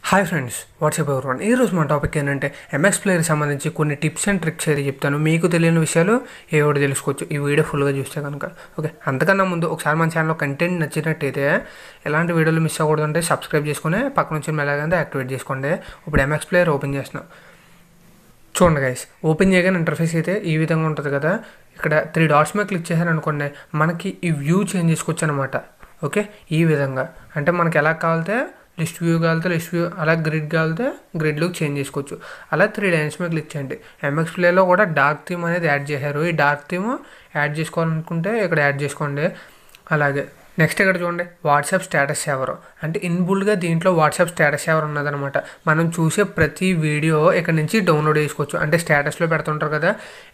Hi friends, WhatsApp everyone. ఈరోజు మన topic ఏంటంటే ఎంఎక్స్ ప్లేయర్కి సంబంధించి కొన్ని టిప్స్ అండ్ ట్రిక్స్ అయితే చెప్తాను. మీకు తెలియని విషయాలు ఏవో తెలుసుకోవచ్చు ఈ వీడియో ఫుల్గా చూస్తే కనుక. ఓకే, అంతకన్నా ముందు ఒకసారి మన ఛానల్లో కంటెంట్ నచ్చినట్టయితే ఎలాంటి వీడియోలు మిస్ అవ్వకూడదంటే సబ్స్క్రైబ్ చేసుకుని పక్కన నుంచి మెల్లగా యాక్టివేట్ చేసుకోండి. ఇప్పుడు ఎంఎక్స్ ప్లేయర్ ఓపెన్ చేస్తున్నాం. చూడండి గైస్, ఓపెన్ చేయగానే ఇంటర్ఫేస్ అయితే ఈ విధంగా ఉంటుంది కదా. ఇక్కడ 3 డాట్స్ మీద క్లిక్ చేశారు అనుకోండి, మనకి ఈ వ్యూ చేంజ్ చేసుకోవచ్చు అనమాట. ఓకే, ఈ విధంగా అంటే మనకి ఎలా కావాలితే లిస్ట్ వ్యూ కావాలితే లిస్ట్ వ్యూ, అలా గ్రిడ్ కావాలితే గ్రిడ్లోకి చేంజ్ చేసుకోవచ్చు. అలా 3 లైన్స్ మీద క్లిక్ చేయండి. ఎంఎక్స్ ప్లేలో కూడా డార్క్ థీమ్ అనేది యాడ్ చేశారు. ఈ డార్క్ థీమ్ యాడ్ చేసుకోవాలనుకుంటే ఇక్కడ యాడ్ చేసుకోండి. అలాగే నెక్స్ట్ ఇక్కడ చూడండి, వాట్సాప్ స్టేటస్ సేవర్ అంటే ఇన్బుల్డ్గా దీంట్లో వాట్సాప్ స్టేటస్ సేవర్ ఉన్నదనమాట. మనం చూసే ప్రతి వీడియో ఇక్కడ నుంచి డౌన్లోడ్ చేసుకోవచ్చు. అంటే స్టేటస్లో పెడుతుంటారు కదా,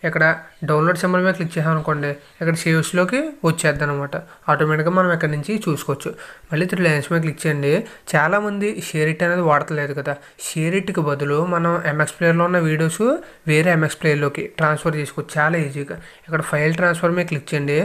ఇక్కడ డౌన్లోడ్ సింబల్ మీద క్లిక్ చేసాం అనుకోండి, ఇక్కడ సేవ్స్లోకి వచ్చేద్ది అనమాట. ఆటోమేటిక్గా మనం ఇక్కడ నుంచి చూసుకోవచ్చు. మళ్ళీ 3 లైన్స్ మీద క్లిక్ చేయండి. చాలామంది షేర్ ఇట్ అనేది వాడతలేదు కదా. షేర్ ఇట్కి బదులు మనం ఎంఎక్స్ ప్లేయర్లో ఉన్న వీడియోస్ వేరే ఎంఎక్స్ ప్లేయర్లోకి ట్రాన్స్ఫర్ చేసుకోవచ్చు చాలా ఈజీగా. ఇక్కడ ఫైల్ ట్రాన్స్ఫర్ మీద క్లిక్ చేయండి.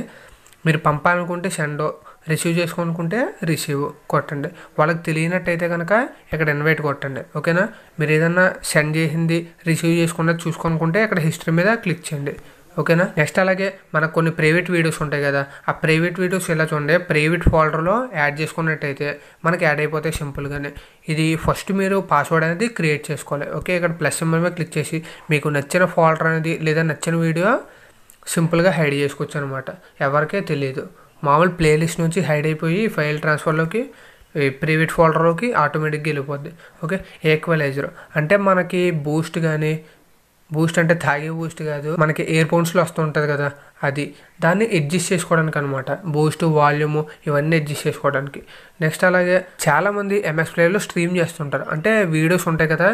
మీరు పంపాలనుకుంటే సెండో, రిసీవ్ చేసుకోనుకుంటే రిసీవ్ కొట్టండి. వాళ్ళకి తెలియనట్టయితే కనుక ఇక్కడ ఇన్వైట్ కొట్టండి. ఓకేనా, మీరు ఏదన్నా సెండ్ చేసింది రిసీవ్ చేసుకున్నది చూసుకోనుకుంటే ఇక్కడ హిస్టరీ మీద క్లిక్ చేయండి. ఓకేనా, నెక్స్ట్ అలాగే మనకు కొన్ని ప్రైవేట్ వీడియోస్ ఉంటాయి కదా, ఆ ప్రైవేట్ వీడియోస్ ఇలా చూడండి, ప్రైవేట్ ఫోల్డర్లో యాడ్ చేసుకున్నట్టయితే మనకి యాడ్ అయిపోతాయి సింపుల్గానే. ఇది ఫస్ట్ మీరు పాస్వర్డ్ అనేది క్రియేట్ చేసుకోవాలి. ఓకే, ఇక్కడ ప్లస్ సింబల్ మీద క్లిక్ చేసి మీకు నచ్చిన ఫోల్డర్ అనేది లేదా నచ్చిన వీడియో సింపుల్గా హైడ్ చేసుకోవచ్చు అనమాట. ఎవరికే తెలియదు. మామూలు ప్లేలిస్ట్ నుంచి హైడ్ అయిపోయి ఫైల్ ట్రాన్స్ఫర్లోకి ప్రైవేట్ ఫోల్డర్లోకి ఆటోమేటిక్గా వెళ్ళిపోద్ది. ఓకే, ఈక్వలైజర్ అంటే మనకి బూస్ట్ కానీ, బూస్ట్ అంటే తాగే బూస్ట్ కాదు, మనకి ఇయర్ ఫోన్స్లో వస్తుంటుంది కదా, అది దాన్ని అడ్జస్ట్ చేసుకోవడానికి అనమాట. బూస్ట్, వాల్యూము ఇవన్నీ అడ్జస్ట్ చేసుకోవడానికి. నెక్స్ట్ అలాగే చాలామంది ఎంఎక్స్ ప్లేయర్లో స్ట్రీమ్ చేస్తుంటారు. అంటే వీడియోస్ ఉంటాయి కదా,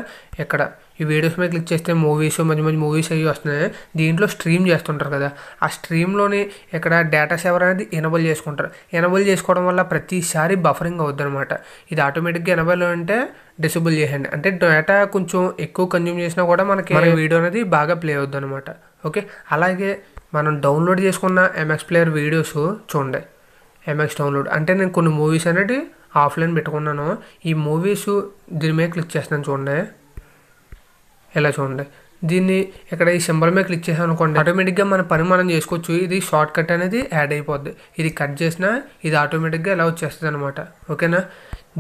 ఇక్కడ ఈ వీడియోస్ మీద క్లిక్ చేస్తే మూవీస్, మంచి మంచి మూవీస్ అవి వస్తున్నాయి. దీంట్లో స్ట్రీమ్ చేస్తుంటారు కదా, ఆ స్ట్రీమ్లోని ఇక్కడ డేటా సేవర్ అనేది ఎనబుల్ చేసుకుంటారు. ఎనబుల్ చేసుకోవడం వల్ల ప్రతిసారి బఫరింగ్ అవుద్ది అనమాట. ఇది ఆటోమేటిక్గా ఎనబుల్ అంటే డిసేబుల్ చేయండి. అంటే డేటా కొంచెం ఎక్కువ కన్జ్యూమ్ చేసినా కూడా మనకి వీడియో అనేది బాగా ప్లే అవుద్ది అనమాట. ఓకే, అలాగే మనం డౌన్లోడ్ చేసుకున్న ఎంఎక్స్ ప్లేయర్ వీడియోస్ చూడండి. ఎంఎక్స్ డౌన్లోడ్ అంటే నేను కొన్ని మూవీస్ అనేది ఆఫ్లైన్ పెట్టుకున్నాను. ఈ మూవీస్ దీని మీద క్లిక్ చేస్తున్నాను చూడండి. ఇలా చూడండి, దీన్ని ఇక్కడ ఈ సింబల్ మీద క్లిక్ చేసాం అనుకోండి, ఆటోమేటిక్గా మన పని మనం చేసుకోవచ్చు. ఇది షార్ట్ కట్ అనేది యాడ్ అయిపోద్ది. ఇది కట్ చేసినా ఇది ఆటోమేటిక్గా ఎలా వచ్చేస్తుంది అనమాట. ఓకేనా,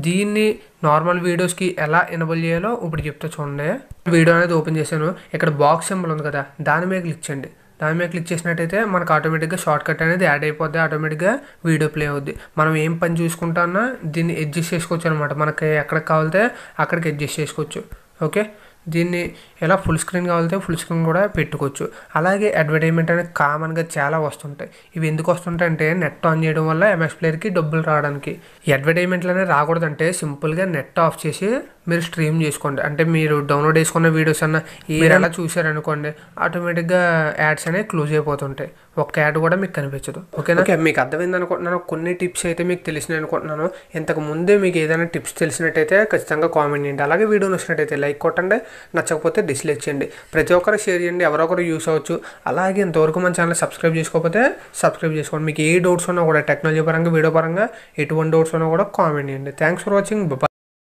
దీన్ని నార్మల్ వీడియోస్కి ఎలా ఎనబుల్ చేయాలో ఇప్పుడు చెప్తా చూడండి. వీడియో అనేది ఓపెన్ చేశాను. ఇక్కడ బాక్స్ సింబల్ ఉంది కదా, దాని మీద క్లిక్ చేయండి. దాని మీద క్లిక్ చేసినట్టయితే మనకు ఆటోమేటిక్గా షార్ట్ కట్ అనేది యాడ్ అయిపోద్ది. ఆటోమేటిక్గా వీడియో ప్లే అవుద్ది. మనం ఏం పని చూసుకుంటామన్నా దీన్ని అడ్జస్ట్ చేసుకోవచ్చు అనమాట. మనకి ఎక్కడికి కావాలితే అక్కడికి అడ్జస్ట్ చేసుకోవచ్చు. ఓకే, దీన్ని ఎలా ఫుల్ స్క్రీన్ కావాలితే ఫుల్ స్క్రీన్ కూడా పెట్టుకోవచ్చు. అలాగే అడ్వర్టైజ్మెంట్ అనేది కామన్గా చాలా వస్తుంటాయి. ఇవి ఎందుకు వస్తుంటాయి అంటే నెట్ ఆన్ చేయడం వల్ల ఎంఎక్స్ ప్లేయర్కి డబ్బులు రావడానికి. ఈ అడ్వర్టైజ్మెంట్లు అనేది రాకూడదంటే సింపుల్గా నెట్ ఆఫ్ చేసి మీరు స్ట్రీమ్ చేసుకోండి. అంటే మీరు డౌన్లోడ్ చేసుకున్న వీడియోస్ అన్న మీరు ఎలా చూసారనుకోండి, ఆటోమేటిక్గా యాడ్స్ అనేవి క్లోజ్ అయిపోతుంటాయి. ఒక్క యాడ్ కూడా మీకు కనిపించదు. ఓకేనా, మీకు అర్థమైంది అనుకుంటున్నాను. కొన్ని టిప్స్ అయితే మీకు తెలిసినాయి అనుకుంటున్నాను. ఇంతకు ముందే మీకు ఏదైనా టిప్స్ తెలిసినట్టయితే ఖచ్చితంగా కామెంట్ చేయండి. అలాగే వీడియో నచ్చినట్టయితే లైక్ కొట్టండి, నచ్చకపోతే డిస్లైక్ చేయండి. ప్రతి ఒక్కరు షేర్ చేయండి, ఎవరొకరు యూస్ అవ్వచ్చు. అలాగే ఇంతవరకు మన ఛానల్ సబ్స్క్రైబ్ చేసుకోకపోతే సబ్స్క్రైబ్ చేసుకోండి. మీకు ఏ డౌట్స్ ఉన్నా కూడా టెక్నాలజీ పరంగా, వీడియో పరంగా ఎటువంటి డౌట్స్ ఉన్నా కూడా కామెంట్ చేయండి. Thanks for watching.